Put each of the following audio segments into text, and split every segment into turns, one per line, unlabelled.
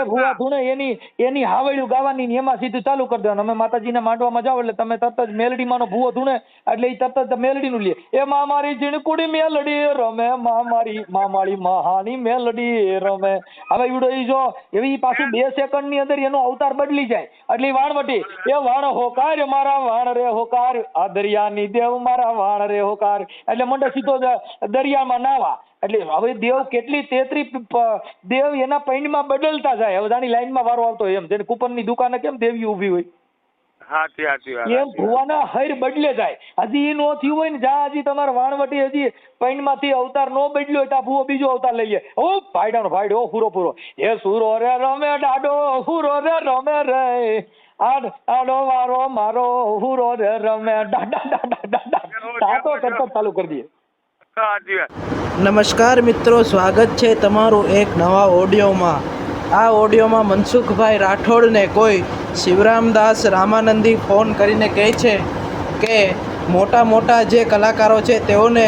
એ ભૂવા ધૂણે એની હાવડિયું ગાવાની ને એમાં સીધું ચાલુ કરી દેવાનું. અમે માતાજીના માંડવામાં જાવ એટલે તમે તરત જ મેલડીમાંનો ભૂવો ધૂણે એટલે એ તરત જ મેલડીનું લે. એ માં મારી ઝીણકુડી મેલડી રમે, માં મારી મહાની મેલડી રમે. હવે ઈવડો ઈ જો એવી પાછું 2 સેકન્ડની અંદર એનો અવતાર બદલી જાય એટલે વાણવટી એ વાણ હોકાર મારા વાણ રે હોકાર, આ દરિયાની દેવ મારા વાણ રે હોકાર એટલે મંડે સીધો દરિયામાં નાવા. એટલે હવે દેવ કેટલી 33 દેવ એના પૈણમાં બદલતા જાય. હવે આની લાઈનમાં વારો આવતો એમ જેને કુપનની દુકાને કેમ દેવી ઊભી હોય એમ ભુવાના હૈર બદલે જાય. હજી નો થયું હોય ને જ્યાં હજી તમારે વાણવટી હજી પૈણમાંથી અવતાર નો બદલ્યો હોય ત્યાં ભુવો બીજો અવતાર લઈ લે. ઓ ભાઈડાનો ભાઈડો પૂરો એ સુરો રે રમે ડાડો હુરો રે રમે રે આડો વારો મારો હુરો રે રમે ડાડા કરતા ચાલુ કરી દઈએ.
નમસ્કાર મિત્રો, સ્વાગત છે તમારું એક નવા ઓડિયોમાં. આ ઓડિયોમાં મનસુખભાઈ રાઠોડને કોઈ શિવરામદાસ રામાનંદી ફોન કરીને કહે છે કે મોટા જે કલાકારો છે તેઓને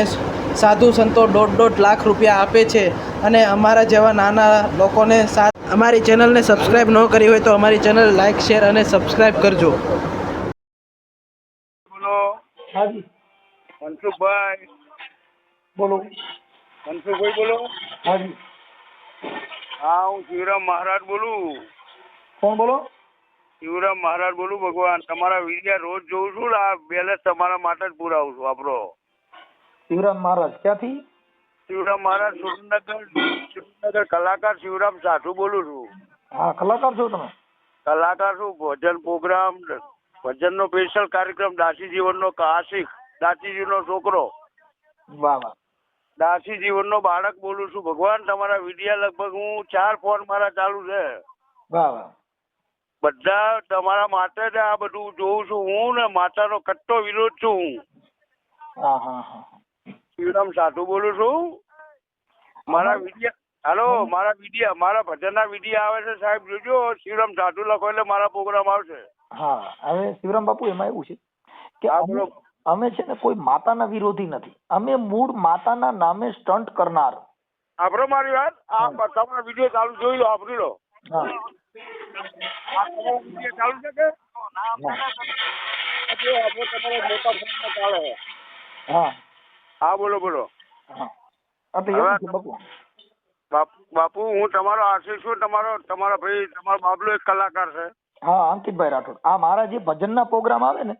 સાધુ સંતો 1.5 લાખ રૂપિયા આપે છે અને અમારા જેવા નાના લોકોને અમારી ચેનલને સબસ્ક્રાઈબ ન કરી હોય તો અમારી ચેનલ લાઈક, શેર અને સબસ્ક્રાઈબ કરજો.
બોલો
હાજી
મનસુખભાઈ.
બોલો.
મનસુખભાઈ બોલો.
હાજી
હા, હું શિવરામ મહારાજ બોલું.
કોણ બોલો?
શિવરામ મહારાજ બોલું. ભગવાન તમારા વિડિયા રોજ જોઉં છું. આ બેલેન્સ તમારા માટે જ પુરાવું છું. આપણો
શિવરામ મહારાજ ક્યાંથી?
શિવરામ મહારાજ સુરેન્દ્રનગર કલાકાર શિવરામ સાધુ બોલું છું.
હા, કલાકાર છો તમે?
કલાકાર છું. ભજન પ્રોગ્રામ, ભજનનો સ્પેશિયલ કાર્યક્રમ, દાસી જીવનનો આશિક, દાસીજીનો છોકરો,
વાહ વાહ,
દાસી જીવનનો બાળક બોલું છું. ભગવાન તમારા વિડિયા લગભગ હું 4 ફોન મારા ચાલુ છે.
વાહ વાહ.
બધા તમારા માટે જ આ બધું જોઉં છું. હું ને માતાનો કટ્ટો વિરોધ છું. હું
હા હા હા.
શિવરામ સાધુ બોલું છું. મારા વિડિયા મારા ભજનના વિડિયા આવે છે સાહેબ, જોજો. શિવરામ સાધુ લખો એટલે મારા પ્રોગ્રામ આવશે.
હા, હવે શિવરામ બાપુ એમાં એવું છે કે અમે છે ને કોઈ માતાના વિરોધી નથી. અમે મૂળ માતાના નામે સ્ટન્ટ કરનાર.
આપણો મારી વાત આ તમારા વિડિયો ચાલુ જોઈ લો, આપણી લો.
હા,
આ તમારા વિડિયો ચાલુ છે કે તમારા મોટા ફોનમાં ચાલે છે?
હા
હા, બોલો.
હા, એટલે એવું છે બાપુ.
બાપુ હું તમારો આશીષ છું. તમારા ભાઈ, તમારો બાબલો એક કલાકાર છે.
હા, અંકિતભાઈ રાઠોડ. આ મારા જે ભજનના પ્રોગ્રામ આવે ને,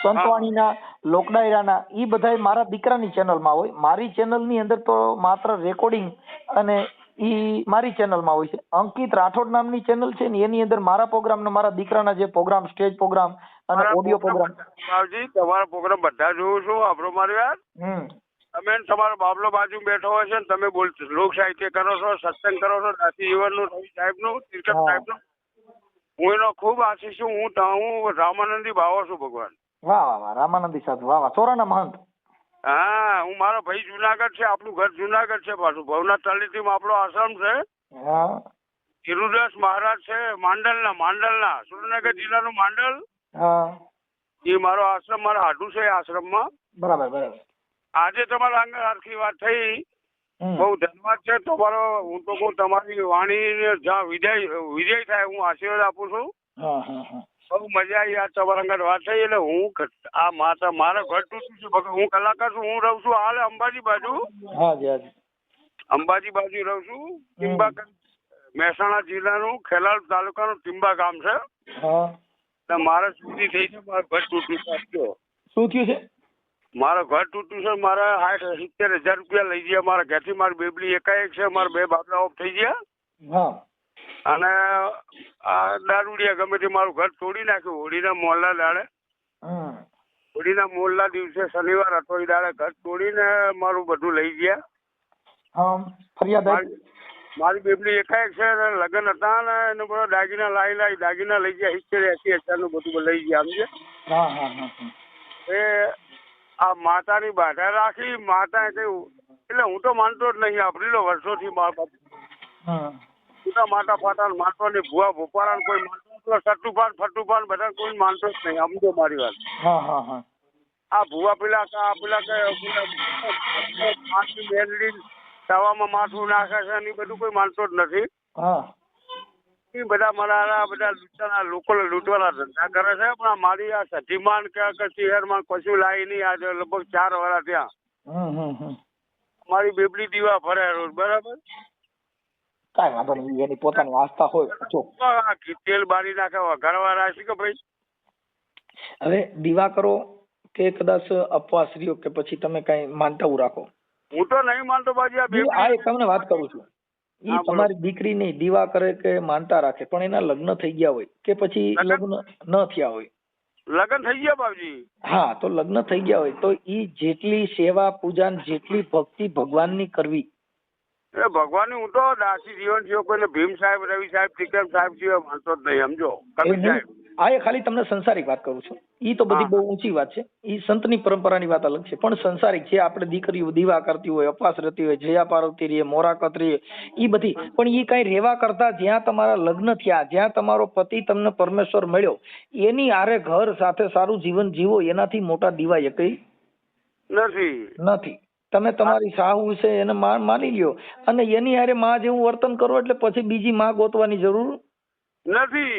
સંતવાણીના, લોકડાયરાના, ઈ બધાય મારા દીકરાની ચેનલમાં હોય. મારી ચેનલની અંદર તો માત્ર રેકોર્ડિંગ અને ઈ મારી ચેનલમાં હોય છે. અંકિત રાઠોડ નામની ચેનલ છે ને એની અંદર મારા પ્રોગ્રામ ને મારા દીકરાના જે પ્રોગ્રામ, સ્ટેજ પ્રોગ્રામ અને ઓડિયો પ્રોગ્રામ.
બાપજી, તમારા પ્રોગ્રામ બધા જોઉં છું. આપણો મારી વાત. તમે તમારો બાબલો બાજુ બેઠો હોય છે ને તમે લોક સાહિત્ય કરો છો, સત્સંગ કરો છો, દાસી જીવનનું, રવિ સાહેબનું, તીર્થક સાહેબનું. હું એનો ખૂબ આશીષ છું. હું રામાનંદી ભાવો છું. ભગવાન. વાહ
વાહ, રામાનંદી સાધુ, વાહ વાહ, સોરાના મહંત.
હા, હું મારો ભાઈ જુનાગઢ છે. આપણું ઘર જુનાગઢ છે. પાછું ભવનાથ તાલીટીમાં આપણો આશ્રમ છે. હિરુદાસ મહારાજ છે માંડલના સુરેન્દ્રનગર જિલ્લાનું માંડલ. એ મારો આશ્રમ, મારા હાડું છે આશ્રમમાં.
બરાબર.
આજે તમારા અંગે હરખી વાત થઈ. બહુ ધન્યવાદ છે તમારો. હું તો કહું તમારી વાણી જ્યાં વિજય થાય હું આશીર્વાદ આપું છું. બહુ મજા આવી આ તમારા અંગે વાત થઈ. એટલે હું આ મારા ઘર તૂટ્યું છે. હું કલાકાર છું. હું રહું છું હાલ અંબાજી બાજુ. અંબાજી બાજુ રહું છું. ટીંબા, મહેસાણા જિલ્લાનું ખેલાડ તાલુકાનું ટીંબા ગામ છે. મારે સુધી થઈ છે. મારું ઘર તૂટ્યું છે.
શું થયું છે?
મારું ઘર તૂટ્યું છે. મારે 60-70 હજાર રૂપિયા લઈ ગયા મારા ઘરથી. મારી બેબલી એકાએક છે. મારા 2 બાબલા ઓફ થઈ ગયા. અને આ દારૂડિયા ગમે તે મારું ઘર તોડી નાખ્યું. હોળીના મોલના દાડે, હોળીના મોલના દિવસે શનિવાર હતો. એ દાડે ઘર તોડીને મારું બધું લઈ ગયા. મારી બેબલી એકાએક છે. લગ્ન હતા ને એને બધા દાગીના દાગીના લઈ ગયા. 70-80 હજારનું બધું લઈ ગયા. સમજે? એ આ માતાની બાધા રાખી. માતા કહ્યું એટલે હું તો માનતો જ નહીં. આપણી વર્ષોથી માતા ફાટા માનતો નહીં. ભૂવા ભોપારા કોઈ માનતો, સટ્ટુપાન ફટ્ટુપાન બધા કોઈ માનતો જ નહીં. સમજો મારી વાત. આ ભૂવા પેલા મેલડી તવામાં માથું નાખે છે એ બધું કોઈ માનતો જ નથી. એ બધા મારા બધા લૂંટવાના લોકો લૂંટવાના ધંધા કરે છે, પણ મારી આ સધીમાન કે શહેરમાં કશું લાવી નહીં. આજે લગભગ 4 વર્ષ ત્યાં મારી બેબડી દીવા ભરે રોજ, બરાબર.
કાંઈ વાંધો નહીં, એની પોતાની આસ્થા હોય. જો
તેલ બારી નાખે વઘારવા રાખી કે ભાઈ.
હવે દીવા કરો કે કદાચ અપવાસ રહ્યો કે પછી તમે કઈ માનતાઓ રાખો.
હું તો નહીં માનતો બાજી.
આ એક તમને વાત કરું છું, ઈ તમારી દીકરી નહીં દીવા કરે કે માનતા રાખે, પણ એના લગ્ન થઈ ગયા હોય કે પછી લગ્ન ન થયા હોય.
લગ્ન થઈ ગયા બાપજી.
હા, તો લગ્ન થઈ ગયા હોય તો ઈ જેટલી સેવા પૂજા જેટલી ભક્તિ ભગવાનની કરવી.
એ ભગવાનની હું તો દાસી જીવન જીવો, કોઈને ભીમ સાહેબ, રવિ સાહેબ, તિકમ સાહેબ સિવાય માનતો જ નહીં, સમજો કબીર સાહેબ.
આ એ ખાલી તમને સંસારિક વાત કરું છું. ઈ તો બધી બહુ ઊંચી વાત છે, ઈ સંતની પરંપરાની વાત અલગ છે. પણ સંસારિક છે, આપણે દીકરીઓ દીવા કરતી હોય, અપવાસ રહેતી હોય, જયા પાર્વતી રહીએ, મોરાકત રહીએ, ઈ બધી. પણ ઈ કઈ રેવા કરતા જ્યાં તમારા લગ્ન થયા, જ્યાં તમારો પતિ તમને પરમેશ્વર મળ્યો, એની આરે ઘર સાથે સારું જીવન જીવો, એનાથી મોટા દીવા એકઈ નથી. તમે તમારી સાહુ છે એને માની લ્યો અને એની હારે માં જેવું વર્તન કરો, એટલે પછી બીજી માં ગોતવાની જરૂર
નથી.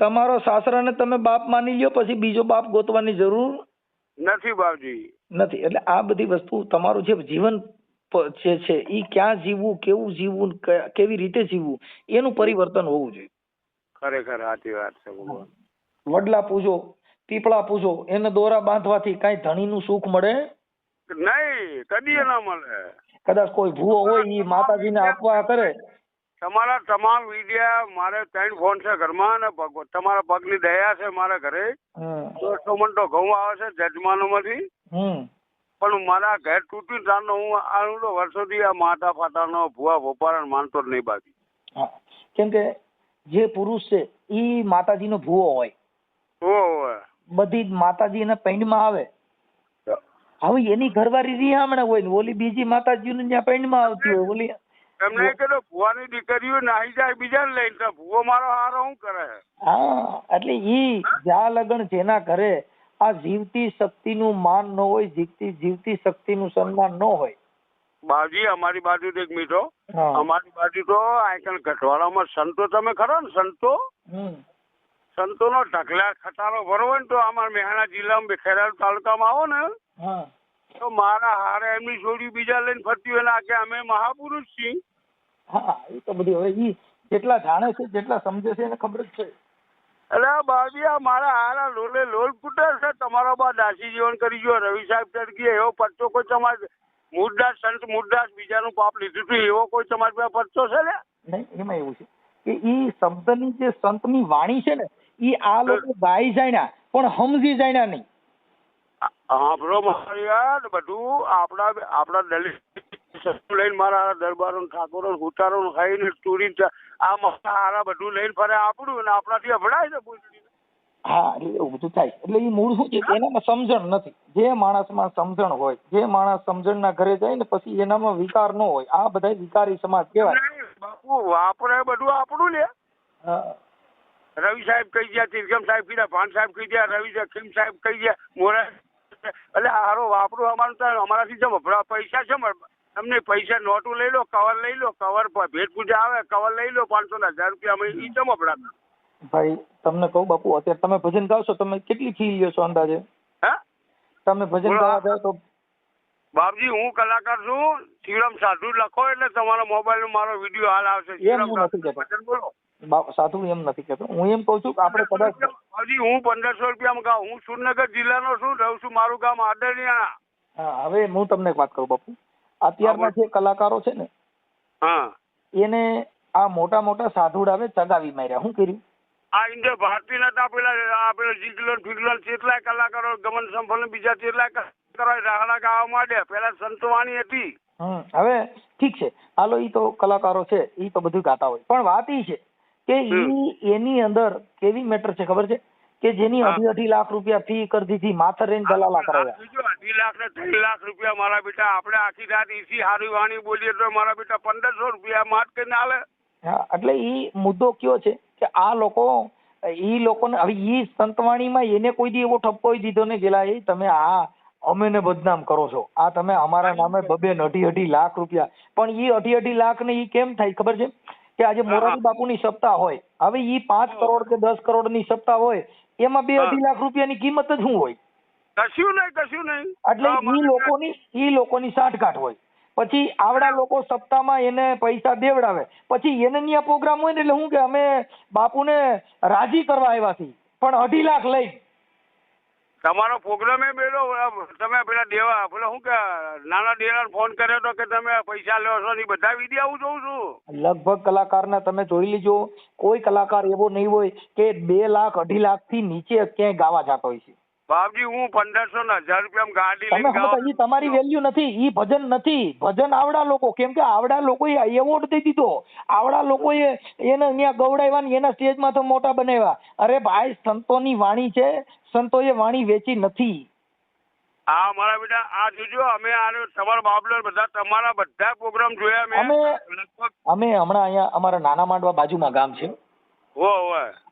તમારો સાસરાને તમે બાપ માની લ્યો, પછી બીજો બાપ ગોતવાની જરૂર
નથી બાપજી.
નથી. એટલે આ બધી વસ્તુ તમારું જે જીવન જે છે ઈ ક્યાં જીવવું, કેવું જીવવું, કેવી રીતે જીવવું, એનું પરિવર્તન હોવું જોઈએ.
ખરેખર સાચી વાત છે.
વડલા પૂજો, પીપળા પૂજો, એને દોરા બાંધવાથી કઈ ધણીનું સુખ મળે
નહીં, કદી ના મળે.
કદાચ કોઈ ભૂવો હોય ઈ માતાજીને આપવા કરે.
તમારા તમામ વિડિયા મારે 3 ફોન છે ઘરમાં, અને તમારા પગની દયા છે મારા ઘરે. 200 મણ તો ઘઉં આવે છે જજમાનો માંથી, પણ મારા ઘર તૂટ્યું તારનો હું આ વર્ષોથી આ માતા ફાટાનો ભૂવા ભોપારા માનતો જ નહીં બાકી.
કેમ કે જે પુરુષ છે ઈ માતાજીનો ભૂવો હોય, બધી માતાજી એના પૈંડમાં આવે. હવે એની ઘરવાળી રિહામણે હોય ને ઓલી બીજી માતાજીને ત્યાં પૈંડમાં આવતી હોય. ઓલી
એમને કીધું ભુવાની દીકરીઓ નાહી જાય બીજાને લઈને, તો ભુવો મારો હારો શું કરે?
હા, એટલે ઈ જ્યાં લગન જેના ઘરે આ જીવતી શક્તિનું માન ન હોય, જીવતી શક્તિનું સન્માન ન હોય.
બાજી અમારી બાજુ એક મીઠો, અમારી બાજુ તો આઈકન ગઢવાડામાં સંતો તમે ખરો ને સંતો, સંતોનો ઢગલા ખટારો ભરવો હોય ને તો અમારા મહેસાણા જિલ્લામાં ખેરાલુ તાલુકામાં આવો ને તો મારા હારે એમની છોડી બીજા લઈને ફરતી હોય ને કે અમે મહાપુરુષ છીએ.
હા, એ તો બધી હવે ઈ જેટલા જાણે છે, જેટલા સમજે છે એને ખબર જ છે.
એટલે બાજી આ મારા હારા લોલે લોલ કુટર છે. તમારો બા દાસી જીવન કરી ગયો, રવિ સાહેબ ચડકી, એવો પરચો કોઈ તમારે મુરદાસ સંત મુરદાસ બીજાનું પાપ લીધું હતું એવો કોઈ તમારી પાસે પરચો છે ને? નહીં,
એમાં એવું છે કે ઈ શબ્દની જે સંતની વાણી છે ને ઈ આ લોકો ગાઈ જાય પણ સમજી જાય નહીં.
હા બ્રો, મારી યાર બધું આપણા દલિત લઈને મારા દરબારો ઠાકોરો ઉતારો ખાઈને ચોરી આ મારા બધું લઈને ફરે આપણું ને આપણાથી અભડાય છે.
હા, એટલે એવું બધું થાય. એટલે એ મૂળ શું છે એનામાં સમજણ નથી. જે માણસમાં સમજણ હોય, જે માણસ સમજણના ઘરે જાય ને પછી એનામાં વિકાર ન હોય. આ બધા વિકારી સમાજ કહેવાય.
બાપુ વાપરે બધું આપણું લે. રવિ સાહેબ કહી ગયા, તિરગમ સાહેબ કીધા, ભાન સાહેબ કહી ગયા, રવિ ખીમ સાહેબ કહી ગયા, મોરા એટલે હારો વાપરું અમારું તો અમારાથી જેમ પૈસા છે તમને પૈસા નોટું લઈ લો, કવર લઈ લો, કવર ભેટ પૂજા આવે, કવર લઈ લો 500,000 રૂપિયા અમે ઈ ચમ અપડાતા.
ભાઈ તમને કહું બાપુ, અત્યારે તમે ભજન ગાવશો, તમે કેટલી ફી લ્યો છો અંદાજે?
હા,
તમે ભજન ગાવા જાવ તો?
બાપજી હું કલાકાર છું, શિવરામ સાધુ લખો એટલે તમારા મોબાઈલ મારો વિડીયો હાલ આવશે.
બોલો સાધુ એમ નથી કેતો, હું એમ કઉ છું કે આપણે કદાચ
બાપજી હું 1500 રૂપિયામાં ગાઉં. હું સુરનગર જિલ્લાનો છું, રહું છું, મારું ગામ આદરણીયા.
હા, હવે હું તમને એક વાત કરું બાપુ, અત્યારના જે કલાકારો છે ને એને આ મોટા મોટા સાધુડ આવે ચગાવી માર્યા. શું કર્યું?
આ ઇન્દ્ર ભારતી ના પેલા જીગલન ફિગલન કેટલાય કલાકારો ગમન સંફલ બીજા કેટલાય કલાકારો રાહડા ગાવા માંડ્યા. પેલા સંતવાણી હતી.
હવે ઠીક છે, હાલો ઈ તો કલાકારો છે, ઈ તો બધું ગાતા હોય, પણ વાત ઈ છે કે ઈ એની અંદર કેવી મેટર છે ખબર છે કે જેની 2.5 લાખ રૂપિયા ફી કરી દીધી, માથે રહીને દલાલા કરાવ્યા.
2.5 લાખ ને 3 લાખ રૂપિયા મારા બેટા આપણે આખી રાત ઈસી હારી વાણી બોલીએ તો મારા બેટા 1500 રૂપિયા માત કરીને આલે. હા,
એટલે ઈ મુદ્દો કયો છે કે આ લોકોને હવે ઈ સંતવાણીમાં એને કોઈ દી એવો ઠપકો દીધો ને ગેલા એ તમે આ અમેને બદનામ કરો છો, આ તમે અમારા નામે 2.5 લાખ રૂપિયા. પણ ઈ 2.5 લાખ ને ઈ કેમ થાય ખબર છે કે આજે મોરારી બાપુની સપ્તાહ હોય, હવે ઈ 5 કરોડ કે 10 કરોડની સપ્તાહ હોય, એમાં 2-2.5 લાખ રૂપિયાની કિંમત જ શું હોય?
કશું નહીં.
એટલે ઈ લોકોની સાઠગાંઠ હોય. પછી આવડા લોકો સપ્તાહમાં એને પૈસા દેવડાવે, પછી એને ન્યા પ્રોગ્રામ હોય ને એટલે શું કે અમે બાપુને રાજી કરવા આવ્યા છીએ, પણ 2.5 લાખ લઈ.
તમારો પ્રોગ્રામ એ બેલો તમે પેલા દેવા પેલા શું કે નાના ડેરાને ફોન કર્યો તો કે તમે પૈસા લો છો ને બધા વિડીયો હું જોઉં છું.
લગભગ કલાકારના તમે જોઈ લીજો, કોઈ કલાકાર એવો નહીં હોય કે 2 લાખ 2.5 લાખ થી નીચે ક્યાંય ગાવા જતો હોય છે.
બાપજી હું 1500 ને 1000 રૂપિયા ગાડી
તમે સમજો, ઈ તમારી વેલ્યુ નથી, ઈ ભજન નથી. ભજન આવડા લોકો, કેમ કે આવડા લોકોએ એવોર્ડ દઈ દીધો, આવડા લોકોએ એને અહીંયા ગવડાવ્યા ને એના સ્ટેજમાં તો મોટા બનાવ્યા. અરે ભાઈ, સંતોની વાણી છે, સંતોએ વાણી વેચી નથી.
હા મારા બેટા, આ જોજો અમે તમારા બાબલો બધા તમારા બધા પ્રોગ્રામ જોયા
અમે હમણાં અહીંયા અમારા નાના માંડવા બાજુમાં ગામ છે.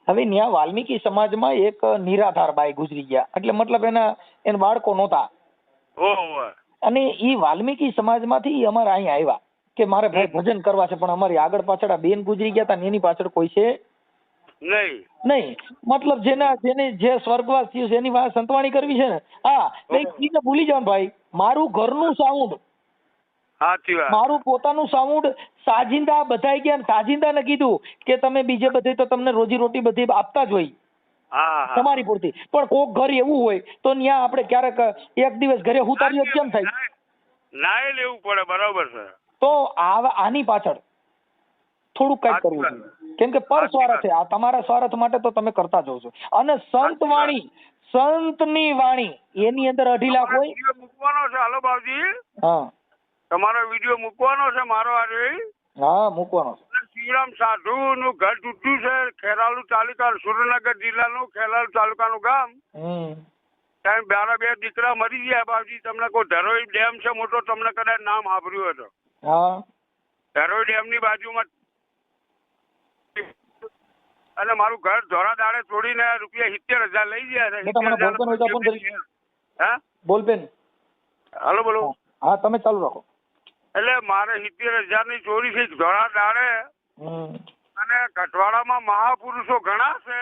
હવે ત્યાં વાલ્મીકી સમાજમાં એક નિરાધાર બાઈ ગુજરી ગયા, એટલે મતલબ એના બાળકો નહોતા, અને ઈ વાલ્મીકી સમાજમાંથી અમારે અહીંયા આવ્યા કે મારે ભાઈ ભજન કરવા છે, પણ અમારી આગળ પાછળ આ બેન ગુજરી ગયા હતા ને એની પાછળ કોઈ છે નહીં. મતલબ જેને જે સ્વર્ગવાસ થયું છે એની વાત સંતવાણી કરવી છે ને. હા, એટલે ભૂલી જાવ ભાઈ, મારું ઘરનું સાઉન્ડ, મારું પોતાનું સાઉન્ડ, સાજિંદા બધાઈ ગયા. સાજિંદાને કીધું કે તમે બીજે બધે તો તમને રોજી રોટી બધી આપતા જ હોય તમારી પૂરતી, પણ કોક ઘર એવું હોય તો ત્યાં આપણે ક્યારેક એક દિવસ ઘરે ઉતારીએ કેમ થાય?
ના લેવું પડે, બરાબર છે.
તો આની પાછળ થોડુંક કઈક કરવું જોઈએ, કેમ કે પર સ્વાર્થ છે. આ તમારા સ્વાર્થ માટે તો તમે કરતા જ છો. અને સંત વાણી, સંતની વાણી, એની અંદર 2.5 લાખ હોય.
મૂકવાનો છે. હાલો બાબજી,
હા,
તમારો વિડીયો મૂકવાનો છે મારો આજે.
હા, મૂકવાનો છે.
શિવરામ સાધુ નું ઘર તૂટ્યું છે, ખેરાલુ તાલુકા, સુરેન્દ્રનગર જિલ્લાનું ખેરાલુ તાલુકાનું ગામ. મારા 2 દીકરા મરી ગયા બાબજી. તમને કોઈ ધરોઈ ડેમ છે મોટો, તમને કદાચ નામ સાંભળ્યું હતો.
હા,
ધરોઈ ડેમ ની બાજુમાં, અને મારું ઘર ધોરા દાડે તોડીને ₹70,000 લઈ ગયા છે.
બોલબેન,
હાલો બોલો.
હા, તમે ચાલુ રાખો.
એટલે મારે 70,000 ની ચોરી થઈ ધોરા દાડે, અને કઠવાડામાં મહાપુરુષો ઘણા છે.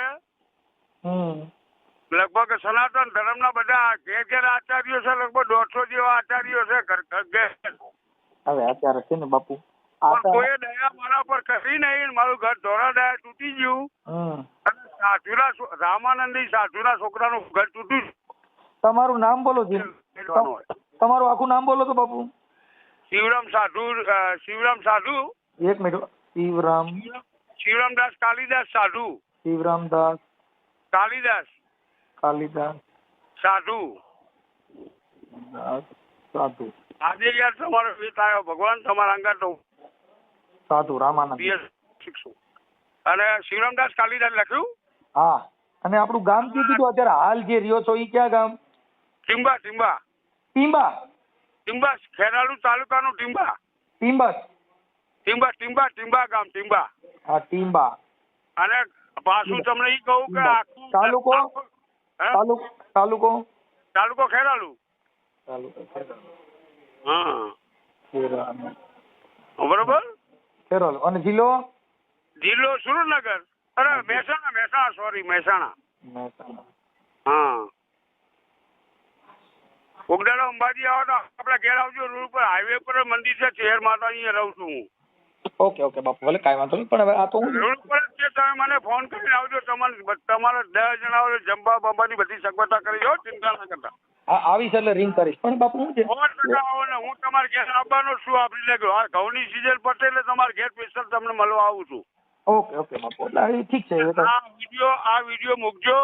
લગભગ સનાતન ધર્મના બધા ઘેર આચાર્યો છે, લગભગ 150 જેવા આચાર્યો છે.
હવે અત્યારે છે ને બાપુ,
કોઈ દયા મારા પર કરી નહીં. મારું ઘર ધોરા દાડે તૂટી ગયું, અને સાધુના રામાનંદી સાધુના છોકરાનું ઘર તૂટ્યું.
તમારું નામ બોલો જી, તમારું આખું નામ બોલો તો બાપુ.
શિવરામ સાધુ.
એક મિનિટ.
શિવરામદાસ કાલિદાસ સાધુ.
શિવરામદાસ
કાલિદાસ સાધુ.
સાધુ.
આજે યાર તમારો વેત આવ્યો ભગવાન, તમારા અંગાત
સાધુ રામાનંદ
અને શિવરામદાસ કાલિદાસ લખ્યું.
હા, અને આપણું ગામ કીધું તો અત્યારે હાલ જે રહ્યો છો એ ક્યાં ગામ?
ટીંબા. ખેરાલુ તાલુકાનું ટીંબા ગામ.
હા, ટીંબા.
અને પાછું તમને ઈ કહું કે આખું તાલુકો ખેરાલુ. હા, બરોબર.
ખેરાલુ. અને જિલ્લો
સુરેન્દ્રનગર. અરે મહેસાણા. હા, ઉગડાનો અંબાજી આવો તો આપડે ઘેર આવજો. રોડ પર હાઈવે પર મંદિર છે, શહેર માતા, અહીંયા રહું છું હું.
ઓકે બાપુ, ભલે કાંઈ વાંધો નહીં, પણ હવે આ તો
રોડ પર જ તમે મને ફોન કરીને આવજો. તમારે 10 જણા જમવા બમવાની બધી સગવડતા કરી દો, ચિંતા ના કરતા.
હા, આવીશ એટલે રિંગ કરીશ. પણ બાપુ શું છે,
100% આવો ને હું તમારે ઘેર આવવાનો છું. આપડી લેજો આ ઘઉંની સીઝન પતે એટલે તમારે ઘેર સ્પેશિયલ તમને મળવા આવું છું.
ઓકે બાપુ, એટલે ઠીક છે.
આ વિડીયો મૂકજો.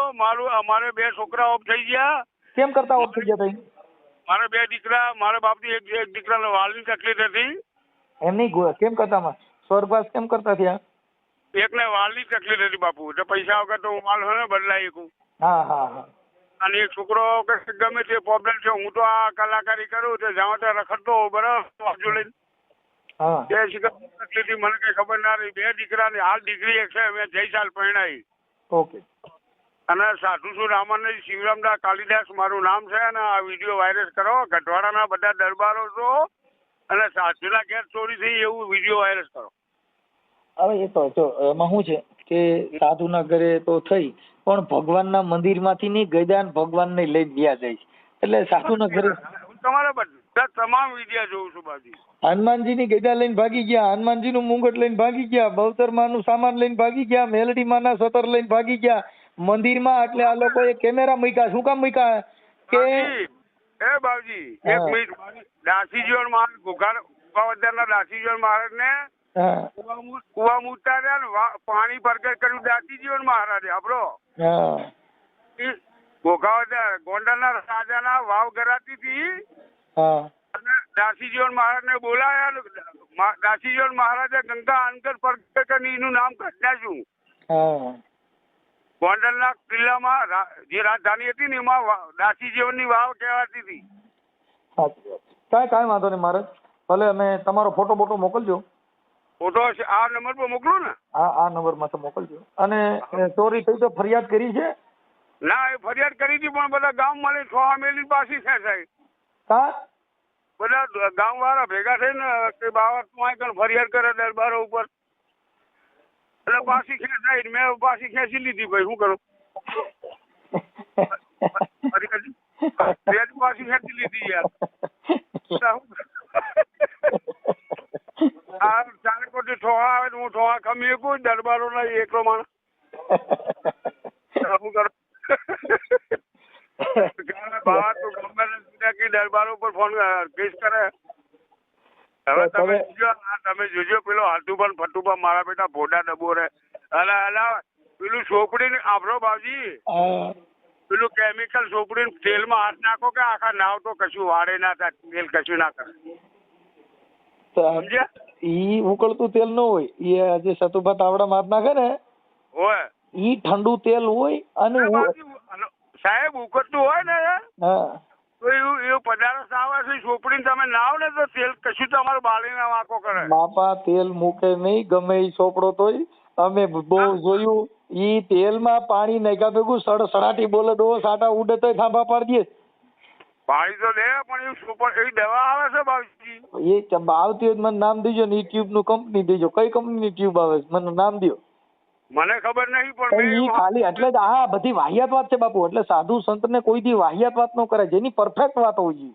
અમારે 2 છોકરા ઓફ થઈ ગયા.
કેમ કરતા ઓફ થઈ ગયા ભાઈ?
મારે 2 દીકરા, મારા બાપની એક દીકરાને વાળની તકલીફ હતી.
એમ નહીં, કેમ કરતા સ્વર્ગવાસ કેમ કરતા થયા?
એકને વાળની તકલીફ હતી બાપુ, એટલે પૈસા વગર તો હું વાળ હોય બદલાઈ શકું.
હા.
અને એક છોકરો ગમે તે પ્રોબ્લેમ છે, હું તો આ કલાકારી કરું તો જાઉં ત્યાં રખડતો બરાબર આપજો લઈને. તે તકલીફ મને કઈ ખબર ના રહી. 2 દીકરાની હાલ ડિગ્રી એક છે, મેં 6 સાલ પરણાઈ.
ઓકે.
અને સાધુ છું રામાનંદ શિવરામદાસ કાલિદાસ મારું નામ છે. અને આ વિડીયો વાયરસ કરો. ગઢવાડાના બધા દરબારો છો અને સાધુના ઘેર ચોરી થઈ એવું વિડીયો વાયરસ કરો.
હવે એ તો જો એમાં શું છે કે સાધુના ઘરે તો થઈ પણ ભગવાનના મંદિરમાંથી નહીં ગયદાન ભગવાનને લઈને ગયા જાય છે એટલે સાધુના ઘરે
હું તમારા બધા તમામ વિદ્યા જોઉં છું બાજી.
હનુમાનજીની ગયદા લઈને ભાગી ગયા, હનુમાનજીનું મુંગટ લઈને ભાગી ગયા, બહુતરમાનું સામાન લઈને ભાગી ગયા, મેલડીમાના સતર લઈને ભાગી ગયા મંદિરમાં. એટલે આ લોકોએ કેમેરા મૂક્યા. શું કામ મૂક્યા કે
એ બાબજી એક મિનિટ, દાસીજીવન મહારાજ ગોગાવદરના દાસીજીવન મહારાજને કુવા ઉતાર્યા ને પાણી પ્રગટ કર્યું દાસીજીવન મહારાજે. આપણો ગોગાવદર ગોંડલના રાજાના વાવ ગરાતી હતી અને દાસીજીવન મહારાજને બોલાયા. દાસીજીવન મહારાજે ગંગા અંતર પ્રગટ કરી એનું નામ કાઢ્યા છું. ગોંડલના કિલ્લામાં જે રાજધાની હતી ને એમાં દાસીજીવનની વાવ કહેવાતી હતી.
કાંઈ વાંધો નહીં મહારાજ, ભલે અમે તમારો ફોટો બોટો મોકલજો.
ફોટો આ નંબર પર મોકલો ને?
આ નંબરમાં તો મોકલજો. અને ચોરી થઈ તો ફરિયાદ કરી છે?
ના, એ ફરિયાદ કરી હતી પણ બધા ગામ મળી છોમેલી પાછી છે સાહેબ. બધા ગામ વાળા ભેગા થઈને કે બાવા તું ફરિયાદ કરે દરબારો ઉપર એટલે પાછી ખેંચાઈ. મેં પાછી ખેંચી લીધી. ભાઈ શું કરું? ફરિયાદ પાછી ખેંચી લીધી યાર. આ ચાર કોટી ઠોહા આવે તો હું ઠોહા ખમી કોઈ દરબારો ના એકલો માણસ શું કરું? દરબારો પર ફોન કેસ કરે. હવે તમે જોજો પેલો હાથુભાઈ ફટુભા મારા બેટા ભોડા ડબો રે. અલા પેલું ચોપડી આપડો બાબજી પેલું કેમિકલ ચોપડી તેલમાં હાથ નાખો કે આખા નાવ તો કશું વાળે ના થાય, તેલ કશું ના કરે. સમજ્યા?
ઈ ઉકળતું તેલ ન હોય, એ જે સતુભા તાવડા હાથ નાખે ને
હોય
ઈ ઠંડુ તેલ હોય. અને
સાહેબ ઉકળતું હોય ને તો એવું પદાર્થ આવે છે ચોપડીને તમે નાવ ને તો તેલ કશું તમારું બાળીને વાંકો કરે.
બાપા તેલ મૂકે નહીં ગમે ઈ ચોપડો તોય. અમે બહુ જોયું ઈ તેલમાં પાણી નાખ્યા ભેગું સડાટી બોલે દો સાટા ઉડે તોય થાંભા પાડી દે.
પાણી તો દે પણ એવી દવા આવે છે બાબુજી.
એ આવતી હોય મને નામ દેજો ને. ઈ ટ્યુબ નું કંપની દેજો. કઈ કંપની ની ટ્યુબ આવે મને નામ દો.
મને ખબર નહીં પણ
ખાલી એટલે જ આ બધી વાહિયાત વાત છે બાપુ. એટલે સાધુ સંત ને કોઈ દી વાહિયાત વાત ન કરે, જેની પરફેક્ટ વાત હોય છે.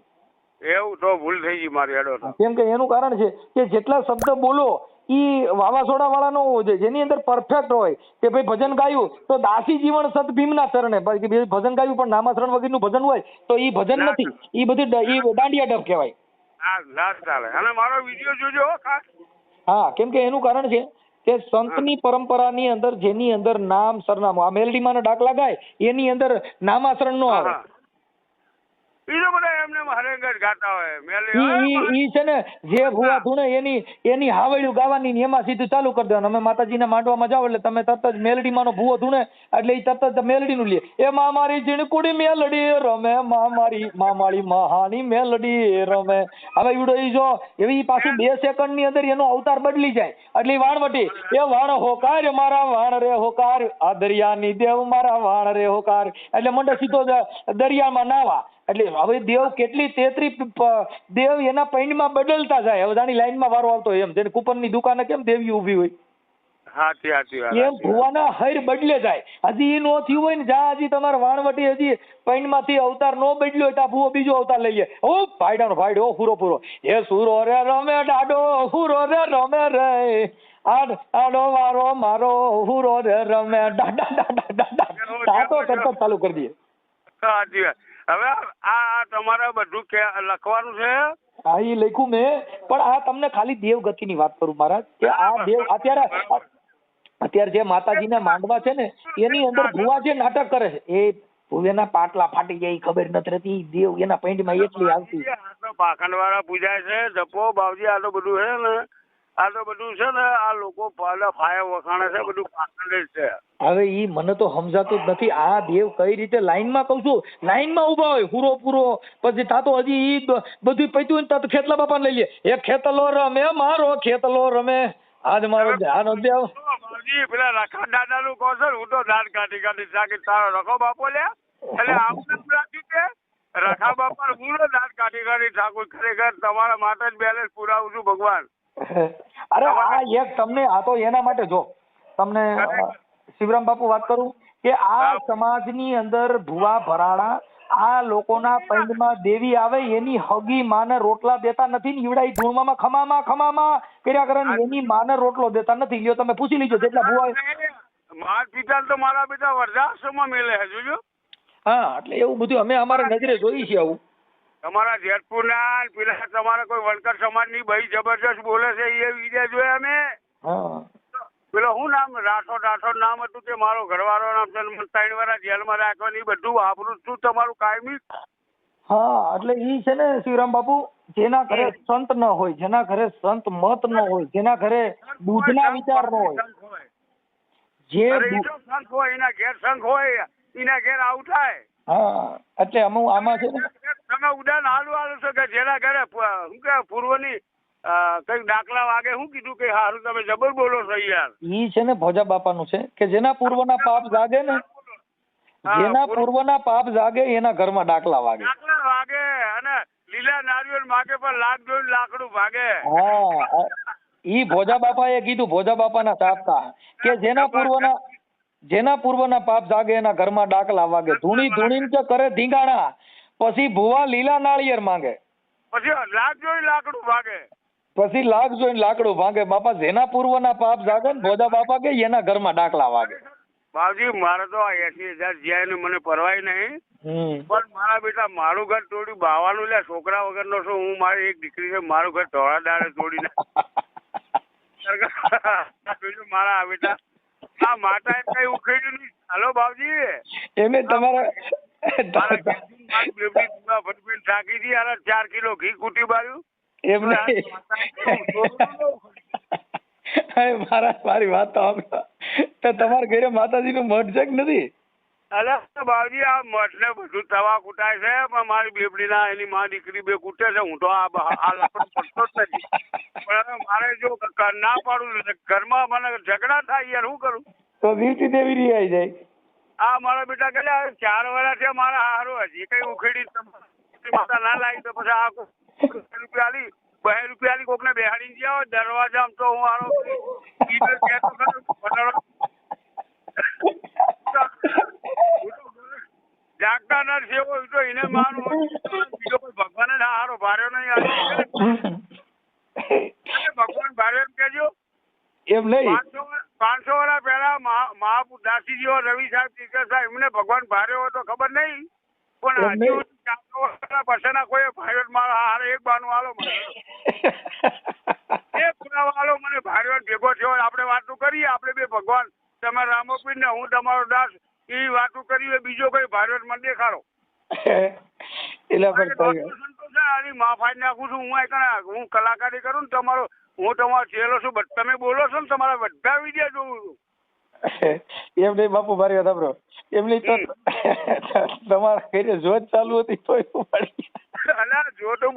એવું તો ભૂલ થઈ ગઈ મારી હેડો.
કેમ કે એનું કારણ છે કે જેટલા શબ્દ બોલો ઈ વાવાઝોડા વાળા નો હોવો જોઈએ, જેની અંદર પરફેક્ટ હોય. કે ભાઈ ભજન ગાયું તો દાસી જીવન સત ભીમના ચરણે. ભજન ગાયું પણ નામાસરણ વગરનું ભજન હોય તો ઈ ભજન નથી, ઈ બધું દાંડિયા ડબ કહેવાય.
અને મારો વિડીયો જોજો ખાસ.
હા, કેમ કે એનું કારણ છે કે સંતની પરંપરાની અંદર જેની અંદર નામ સરનામું, આ મેલડીમાં દાખલા ગાય એની અંદર નામાસરણ નો આવે.
ઈ તો બધા એમને હરેગર ગાતા હોય.
ઈ છે ને જે ભુવા ધૂણે એની હાવડિયું ગાવાની એમાં સીધું ચાલુ કરી દેવાનું. અમે માતાજીના માંડવામાં જાવ એટલે તમે તરત જ મેલડીમાંનો ભુવો ધૂણે એટલે ઈ તરત જ મેલડીનું લે. એ માં મારી ઝીણકુડી મેલડી રમે, માં મારી મહાની મેલડી રમે. હવે ઈવડો ઈ જો એવી પાછું 2 સેકન્ડની અંદર એનો અવતાર બદલી જાય એટલે વાણવટી એ વાણ હોકાર મારા વાણ રે હોકાર, આ દરિયાની દેવ મારા વાણ રે હોકાર. એટલે મંડે સીધો દરિયામાં નાવા. એટલે હવે દેવ કેટલી 33 દેવ એના પૈણમાં બદલતા જાય. હવે જાણી લાઈનમાં વારો આવતો એમ જેને કુપનની દુકાને કેમ દેવી ઉભી હોય એમ ભુવાના હૈર બદલે જાય. હજી એ નો થયું હોય ને જ્યાં હજી તમારે વાણવટી હજી પૈણમાંથી અવતાર નો બદલ્યો હોય તો આ ભુવો બીજો અવતાર લઈ લે. ઓ ભાઈડાનો ભાઈડો પૂરો એ સુરો રે રમે ડાડો હુરો રે રમે રે આડો વારો મારો હુરો રે રમે ડાડા ડાડા ડાડા. સાતો કરતા ચાલુ કરી દઈએ.
સાચી વાત. હવે આ તમારે બધું લખવાનું છે?
હા, એ લખ્યું મેં. પણ આ તમને ખાલી દેવગતિની વાત કરું મહારાજ કે આ દેવ અત્યારે જે માતાજીના માંડવા છે ને એની અંદર ભુવા જે નાટક કરે છે એ ભુવેના પાટલા ફાટી જાય ખબર નથી રહેતી. દેવ એના પેન્ટમાં એટલી આવતી.
પાખંડ વાળા પૂજાય છે જપો બાવજી. આ તો બધું છે ને આ લોકો ફાયા વખાણે છે બધું પાખંડ જ છે.
હવે ઈ મને તો સમજાતું જ નથી. આ દેવ કઈ રીતે લાઈનમાં કઉ છું લાઈનમાં ઉભા હોય પૂરો પછી થાતો હજી ઈ બધું પૈતું ને તો ખેતલા બાપા લઈ લે. એક ખેતલો રમે મારો ખેતલો રમે આજ મારો આનો દેવ.
પેલા રખા દાદા નું કહો છો હું તો દાંત કાઢી તારો રખો બાપો લે એટલે આવું રાખ્યું કે રખા બાપા હું દાંત કાઢી ઠાકોર ખરેખર તમારા માટે જ બેલેન્સ પુરાવું છું ભગવાન.
અરે આ એક તમને આ તો એના માટે જો તમને શિવરામ બાપુ વાત કરું કે આ સમાજની અંદર ભુવા ભરાડા આ લોકોના પૈંડમાં દેવી આવે એની હગી માને રોટલા દેતા નથી ને ઈવડા ધૂણમાં ખમામાં કર્યા કરે ને એની માને રોટલો દેતા નથી. લ્યો તમે પૂછી લીજો જેટલા ભુવા.
મારા પિતા તો મારા પિતા વરદાશ્રમમાં મેલે છે જોજો.
હા એટલે એવું બધું અમે અમારા નજરે જોઈ છે આવું.
તમારા જેતપુરના પેલા તમારા કોઈ વણકર સમાજની ભાઈ જબરજસ્ત બોલે છે એ વિડીયો જોયા અમે.
હા
પેલો શું નામ રાઠોડ નામ હતું કે મારો ઘરવાળો નામ છે 3 વર્ષ જેલમાં રાખવાની બધું વાપરું છું તમારું કાયમી.
હા એટલે ઈ છે ને શિવરામ બાપુ જેના ઘરે સંત ન હોય, જેના ઘરે સંત મત ન હોય, જેના ઘરે બુદ્ધના વિચાર ન હોય, જે
સંઘ હોય એના ઘેર સંઘ હોય એના ઘેર આવું થાય.
હા એટલે આમાં છે ને
તમે ઉદાહરણ હાલું છો કે જેના ઘરે શું કે પૂર્વની કઈક દાખલા વાગે શું કીધું કે હારું તમે જબર બોલો છો યાર.
ઈ છે ને ભોજા બાપાનું છે કે જેના પૂર્વના પાપ જાગે ને, જેના પૂર્વના પાપ જાગે એના ઘરમાં ડાકલા વાગે.
દાખલા વાગે અને લીલા નારિયેળ માગે પણ લાખ જોઈને લાકડું ભાગે.
હા ઈ ભોજા બાપાએ કીધું, ભોજા બાપાના સાપતા કે જેના પૂર્વના પાપ જાગે એના ઘરમાં ડાકલા વાગે. ધૂણીને કે કરે ધીંગાણા પછી ભુવા લીલા નાળિયેર માંગે,
પછી લાખ જોઈને લાકડું ભાગે,
પછી લાખ જોઈને લાકડું ભાગે. બાપા જેના પૂર્વના પાપ જાગે ને ભોજા બાપા કે એના ઘરમાં ડાકલા વાગે.
બાપજી મારે તો 80,000 જ્યાં મને પરવાય નહીં, પણ મારા બેટા મારું ઘર તોડ્યું બાવાનું લે છોકરા વગરનો છું હું. મારી એક દીકરી છે મારું ઘર ધોળા દાડે તોડી નાખ મારા બેટા. આ માતા કઈ ઉખેડ્યું નહીં. હાલો બાપજી
એને તમારા
થાકી હતી 4 કિલો ઘી કૂટી બાર્યું
એમ મારી વાત તો તમારા ઘરે માતાજી નું મઠ છે કે નથી?
અરે બાબુજી આ મઠ ને બધું તવા કૂટાય છે પણ મારી બેબડી ના એની માં દીકરી બે કૂટે છે. હું તો આ લાકડું પડતો જ નથી. પણ મારે જો ના પાડું ઘરમાં મને ઝઘડા થાય યાર શું કરું?
તો વીટી દેવી રહી આવી જાય.
આ મારા બેટા કે 4 વર્ષ છે મારા હારું હજી કઈ ઉખેડી માતા ના લાવી તો પછી આ રૂપિયા આલી 2 રૂપિયા આલી કોક ને બેહાડી ગયા દરવાજા તો હું હારો જાગતા ના સેવો તો એને માનું બીજો કોઈ ભગવાન ના હારો ભાર્યો નહીં. ભગવાન ભાર્યો એમ કેજો
એમ નહીં.
500 વર્ષ પહેલા દાસી જેવો રવિ સાહેબ ટીચર સાહેબ એમને ભગવાન ભાર્યો હોય તો ખબર નહીં, પણ હજુ 400 વર્ષ પછીના કોઈ ભાર્યો મારા હારે એક બાનું હાલો મને એક પુરાવા હાલો મને ભાર્યો ભેગો થયો. આપણે વાતો કરીએ આપણે બે ભગવાન તમે રામોપીર ને હું તમારો દાસ એ વાતો કરી બીજો કઈ ભાર્યો મને દેખાડો. માફાઈ નાખું છું હું કલાકારી કરું ને તમારો હું તમારો ચેલો છું. તમે બોલો છો ને તમારા બધા વિડીયો જોઉં છું.
એમ નહીં બાપુ મારી વાત સાંભળો. એમ નહીં તો તમારા ઘરે જોત ચાલુ હતી તો
જો તો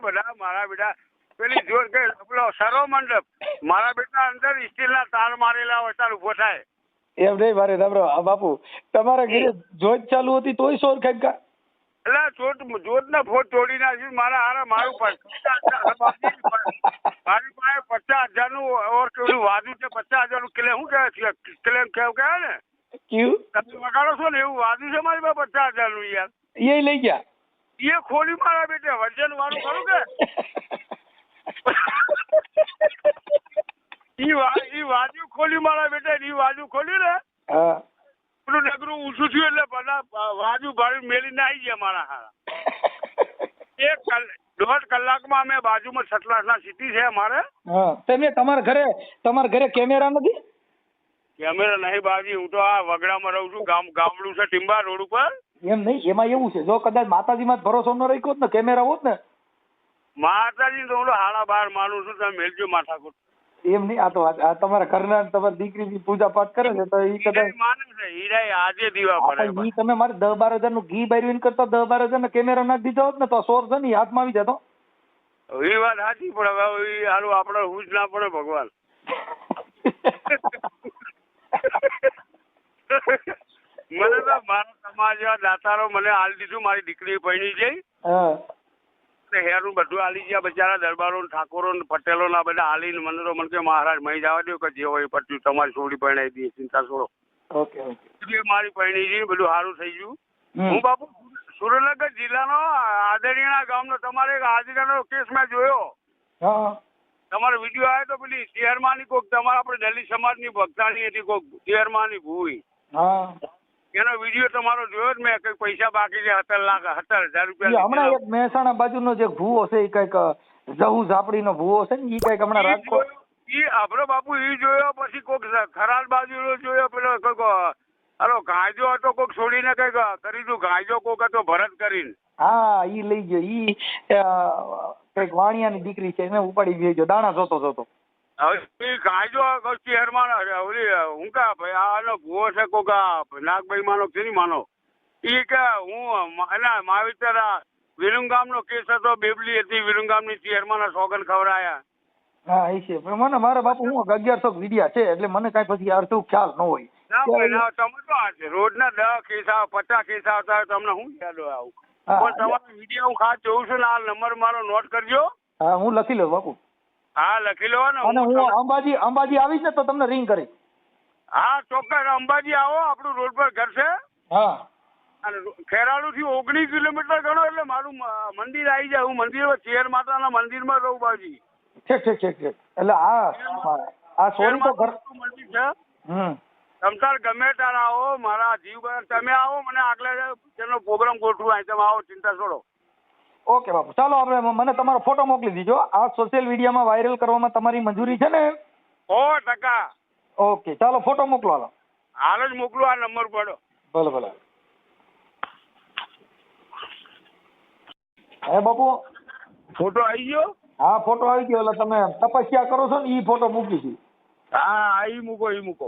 બધા મારા બેટા પેલી જોત કે પેલો સરો મંડપ મારા બેટા અંદર સ્ટીલના તાર મારેલા હોય તાર ઉભો થાય.
એમ નહીં મારે સાંભળો બાપુ તમારા ઘરે જોત ચાલુ હતી તોય સોર ખાઈ કા
એટલે જોત ના ફોટ તોડી નાખ્યું મારા હારે મારું મારી પાસે 50,000 નું વાદું છે. 50,000 નું ક્લેમ શું કહેવાય ક્લેમ કહેવાય ને તમે વગાડો છો ને એવું વાદું છે મારી પાસે 50,000 નું યાર.
એ લઈ ગયા
એ ખોલી મારા બેટે વજન વાળું ખરું કે ઈ વાજુ ખોલી મારા બેટે ઈ વાજુ ખોલી ને પેલું નગરું ઊંચું થયું એટલે બધા વાજુ ભાડી મેલીને આવી ગયા મારા હારા. 1.5 કલાકમાં અમે બાજુમાં સતલાસના સિટી છે અમારે.
તમારા ઘરે કેમેરા નથી?
કેમેરા નહીં બાજી હું તો આ વગડામાં રહું છું. ગામડું છે ટીંબા રોડ ઉપર.
એમ નહીં એમાં એવું છે જો કદાચ માતાજીમાં ભરોસો ન રાખ્યો હોત ને કેમેરા હોત ને
માતાજી તો હું 12.5 માનું છું. તમે મેલજો માથાકૂટ.
એમ નહીં આ તો તમારા ઘરના તમારી દીકરી પૂજા પાઠ કરે છે તો ઈ કદાચ
માને છે હીરા આજે દીવા પડે.
ઈ તમે મારે 10-12 હજાર નું ઘી બાર્યું કરતા 10-12 હજાર ના કેમેરા નાખી દીધા હોત ને તો સોર છે ને હાથમાં આવી જતો.
એ વાત સાચી પણ હવે હારું આપણે હું જ ના પડે ભગવાન. મને તો મારા સમાજ દાતારો મને હાલ દીધું મારી દીકરી પૈણી જઈ ને હેરું બધું હાલી ગયા બચારા દરબારો ને ઠાકોરો ને પટેલો ના બધા હાલીને મને તો મને કે મહારાજ મહી જવા દો કે જે હોય પટ્યું તમારી છોડી પરણાવી દઈએ ચિંતા છોડો.
ઓકે
મારી પરણી છે બધું સારું થઈ ગયું. હું બાપુ સુરેન્દ્રનગર જિલ્લાનો આદરણીયા ગામનો તમારે એક હાજરીનો કેસ મેં જોયો.
હા
તમારો વિડીયો આવ્યો તો પેલી શહેરમાંની કોક તમારા આપણે દલિત સમાજની ભક્તાની હતી કોક શહેરમાંની ભૂઈ.
હા
એનો વિડીયો તમારો જોયો જ મેં. કઈ પૈસા બાકી છે 17,000 રૂપિયા.
હમણાં એક મહેસાણા બાજુનો જે ભૂવો છે એ કઈક જહુ ઝાપડીનો ભૂવો છે ને એ કઈક હમણાં રાજકોટ
આપડે બાપુ એ જોયો પછી કોક ખરાલ બાજુ જોયો પેલો કોક હાલો ગાંજો હતો કોક છોડીને કઈક કરી દઉં ગાંજો કોક હતો ભરત કરીને.
હા ઈ લઈ ગયો ઈ કઈક વાણિયાની દીકરી છે એને ઉપાડી ગઈ ગયો દાણા જોતો જોતો.
હવે એ ગાંજો શહેરમાં ઓલી હું કા ભાઈ આનો ભૂવો છે કોક નાગભાઈ માનો કે માનો ઈ કે હું એના માવિતર વિરંગામ નો કેસ હતો. બેબલી હતી વિરંગામ ની શહેરમાં સોગન ખવડાયા.
હા એ છે પણ મને મારા બાપુ હું 1100 વિડિયા છે એટલે મને કઈ પછી અર્થું ખ્યાલ ન હોય.
ના તમે તો રોજના 10 કેસ 50 કેસ આવતા હોય તમને શું યાદ હોય આવું. પણ તમારો વિડીયો હું ખાસ જોઉં છું ને આ નંબર મારો નોટ કરજો.
હા હું લખી લઉં બાપુ.
હા લખી લો ને.
અને હું અંબાજી આવીશ ને તો તમને રિંગ કરીશ.
હા ચોક્કસ અંબાજી આવો આપણું રોડ પર ઘર છે.
હા
અને ખેરાલુ થી 19 કિલોમીટર ગણો એટલે મારું મંદિર આવી જાય. હું મંદિર ચેર માતાના મંદિરમાં રહું બાજી.
ઠીક એટલે આ સોરી તો ઘર
મંદિર છે. તમતાર ગમે ત્યારે આવો મારા જીવ તમે આવો મને આગલા તેનો પ્રોગ્રામ ગોઠવું તમે આવો ચિંતા છોડો.
ઓકે બાપુ ચાલો આપણે મને તમારો ફોટો મોકલી દીજો. આ સોશિયલ મીડિયામાં વાયરલ કરવામાં તમારી મંજૂરી છે ને?
100%.
ઓકે ચાલો ફોટો મોકલો. હાલો
હાલ જ મોકલો આ નંબર પડો.
ભલે હે બાપુ
ફોટો આવી ગયો?
હા ફોટો આવી ગયો. એટલે તમે તપસ્યા કરો છો ને એ ફોટો મૂકી છે.
હા ઈ મૂકો.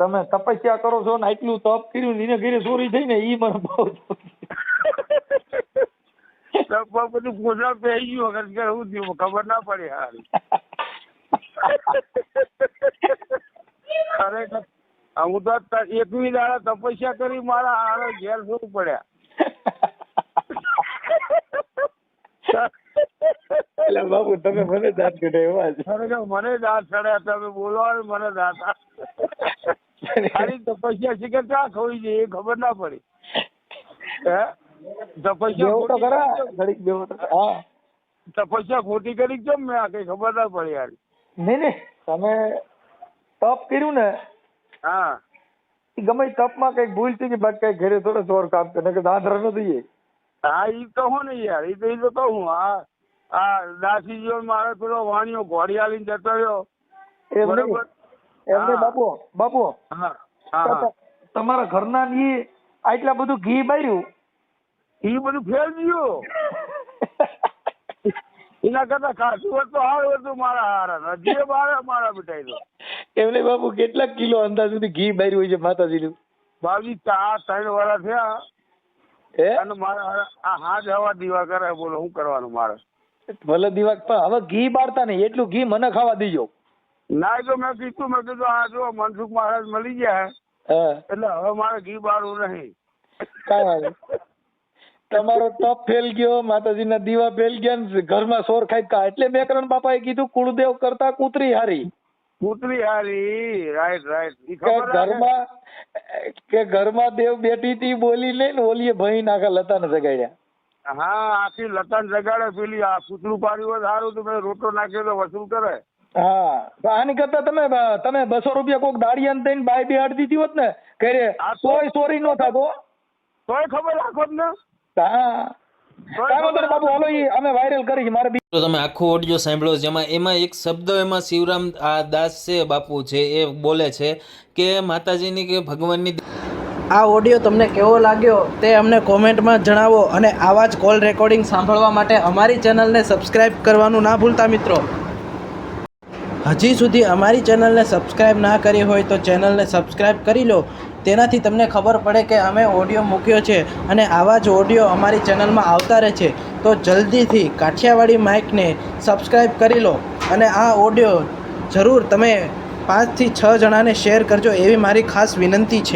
તમે તપસ્યા કરો છો ને આટલું તપ કર્યું ને એને ઘરે ચોરી થઈ ને ઈ મને બહુ
બધું પોષા પી ગયું હું થયું ખબર ના પડી. હારી ખરેખર હું તો 21 દાડા તપસ્યા કરી મારા હારો ઘેર શું પડ્યા.
એટલે બાપુ તમે મને દાંત કઢાવ્યા છે.
ખરેખર મને દાંત ચડ્યા. તમે બોલો મને દાંત ખાલી તપસ્યા શીખે ક્યાં ખોઈ જાય એ ખબર ના પડી. તપસ્યા ખોટી કરી કેમ મેં આ કઈ ખબર ના પડી યાર.
નહીં તમે તપ કર્યું ને.
હા
ગમે તપમાં કઈક ભૂલ થઈ ગઈ બાકી કઈ ઘરે થોડો ચોર કામ કરે કે દાંત રનો દઈએ.
હા ઈ કહું ને યાર એ તો કહું. આ દાસીજીઓ મારે પેલો વાણીઓ ઘોડી આલીને જતો રહ્યો.
બરોબર એમને બાપુ તમારા ઘરના ની આટલા બધું ઘી બાર્યું
એ બધું ફેલ ગયું. એના કરતા ખાસું હોત તો સારું હતું મારા હારા. હજી મારા બેટા તો
એમને બાપુ કેટલા કિલો અંદાજ સુધી ઘી બાર્યું હોય છે માતાજીનું?
બાબુજી 3 વર્ષ થયા અને મારા આ હાથ હવા દીવા કરે. બોલો શું કરવાનું મારે?
ભલે દીવા પણ હવે ઘી બારતા નહીં એટલું ઘી મને ખાવા દીજો.
ના તો મેં કીધું આ જો મનસુખ મહારાજ મળી ગયા એટલે હવે મારે ઘી બારવું નહીં.
તમારો તપ ફેલ ગયો માતાજીના દીવા ફેલ ગયા ઘરમાં સોર ખાઈ એટલે મેકરણ બાપાએ કીધું કુળદેવ કરતા કૂતરી હારી. રાઈટ. ઘરમાં દેવ બેઠી હતી બોલી લઈને ઓલીએ ભાઈ નાખા લતાને જગાડ્યા.
હા આખી લતાને જગાડે. પેલી આ પૂતળું પાડ્યું હોય સારું તો મેં રોટો નાખ્યો તો વસૂલ કરે.
હા આની કરતા તમે 200 રૂપિયા કોક દાડિયાને દઈને બાય બેહાડી દીધી હોત ને ઘરે કોઈ ચોરી ન થતો.
તોય ખબર રાખો ને.
હા બાપુ હાલો અમે વાયરલ કરી મારે.
તો તમે આખો ઓડિયો સાંભળ્યો એમાં એક શબ્દ એમાં શિવરામ દાસ છે બાપુ છે એ બોલે છે કે માતાજીની કે ભગવાનની.
આ ઓડિયો તમને કેવો લાગ્યો તે અમને કોમેન્ટમાં જણાવો અને આવા જ કોલ રેકોર્ડિંગ સાંભળવા માટે અમારી ચેનલને સબસ્ક્રાઈબ કરવાનું ના ભૂલતા મિત્રો. હજી સુધી અમારી ચેનલને સબસ્ક્રાઈબ ના કરી હોય તો ચેનલને સબસ્ક્રાઈબ કરી લો. તેનાથી તમને ખબર પડે કે અમે ઓડિયો મૂક્યો છે અને આવા જ ઓડિયો અમારી ચેનલમાં આવતા રહે છે. તો જલ્દીથી કાઠિયાવાડી માઇકને સબસ્ક્રાઈબ કરી લો અને આ ઓડિયો જરૂર તમે 5 થી 6 જણાને શેર કરજો એવી મારી ખાસ વિનંતી છે.